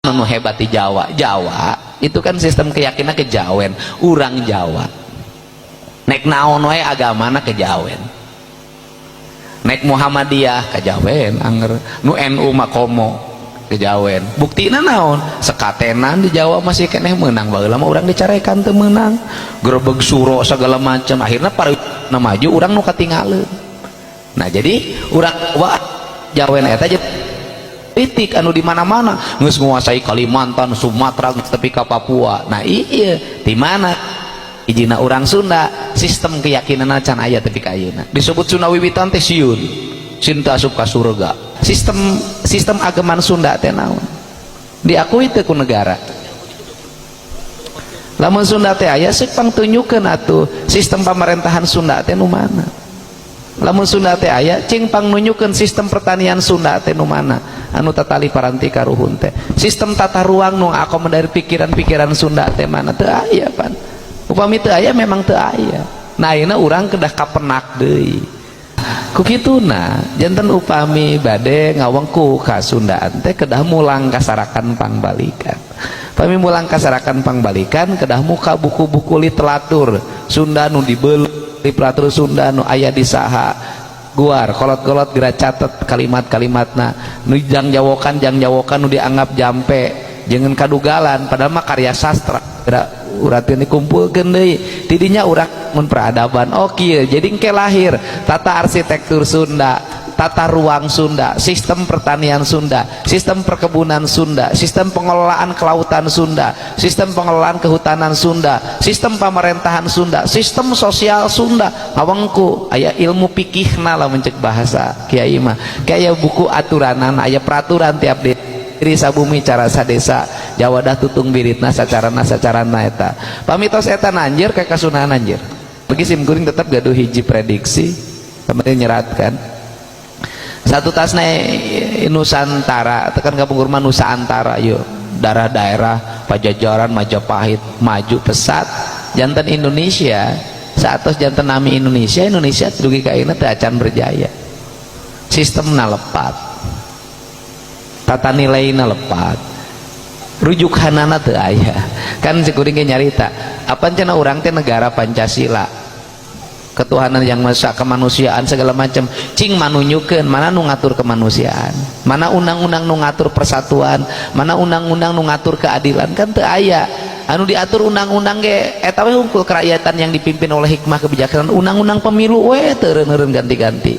anu hebat di Jawa. Jawa itu kan sistem keyakinan kejawen, urang Jawa nek naon wae agamana kejawen, nek Muhammadiyah kejawen, anger nu NU makomo kejawen. Buktina naon? Sekatenan di Jawa masih keneh menang baheula mah urang dicarekan teu meunang, grebeg suro segala macam, akhirnya para maju urang nu katinggaleuan. Nah jadi urang jawen eta politik anu di mana-mana geus nguasai Kalimantan, Sumatera, tepi ka Papua. Nah iya di mana hijina urang Sunda sistem keyakinanna can aya tepi ka ayeuna disebut Sunda wiwitan teh sieun cinta asup ka surga. Sistem agaman Sunda teh naon diakui teu ku negara. Lamun Sunda teh aya seuk pangtunjukeun atuh sistem pemerintahan Sunda teh nu mana. Lamun Sunda teh aya cing pangnunjukeun sistem pertanian Sunda teh nu mana anu tatali paranti karuhun teh. Sistem tata ruang nu akomodasi pikiran-pikiran Sunda teh mana teu aya pan. Upami teu aya memang teu aya. Nah ayeuna urang kedah kapenak deui. Ku kituna janten upami bade ngawengku ka Sundaan teh kedah mulang kasarakan pangbalikan. Upami mulang kasarakan pangbalikan kedah muka buku-buku literatur Sunda nu dibeul literatur Sunda nu aya di saha guar kolot-kolot geura catet kalimat-kalimatna nu jangjawokan nu dianggap jampe jangan kadugalan padahal mah karya sastra urat ini kumpulkeun deui di dinya urang mun peradaban. Oh kieu jadi engke lahir tata arsitektur Sunda, tata ruang Sunda, sistem pertanian Sunda, sistem perkebunan Sunda, sistem pengelolaan kelautan Sunda, sistem pengelolaan kehutanan Sunda, sistem pemerintahan Sunda, sistem sosial Sunda. Awangku aya ilmu pikihna lah mencek bahasa kiai mah kayak buku aturanan aya peraturan tiap diri sabumi cara sadesa Jawadah tutung biritna sacarana eta pamitos eta nanjir kayak kasunahan nanjir pergi sim kuring tetap gaduh hiji prediksi kemarin nyeratkan satu tasna Nusantara tekan kapungkur mah Nusantara yuk darah daerah Pajajaran Majapahit maju pesat jantan Indonesia saatos jantan nami Indonesia dugi kaina teu acan berjaya sistemna lepat tata nilainya lepat rujukanana teu aya kan sikuring nyarita apa cenah urang teh negara Pancasila ketuhanan yang maha kemanusiaan segala macam cing manunjukeun mana nu ngatur kemanusiaan, mana undang-undang nu ngatur persatuan, mana undang-undang nu ngatur keadilan, kan teu aya anu diatur undang-undang ge eta we hungkul kerakyatan yang dipimpin oleh hikmah kebijaksanaan undang-undang pemilu we teu reuneun ganti-ganti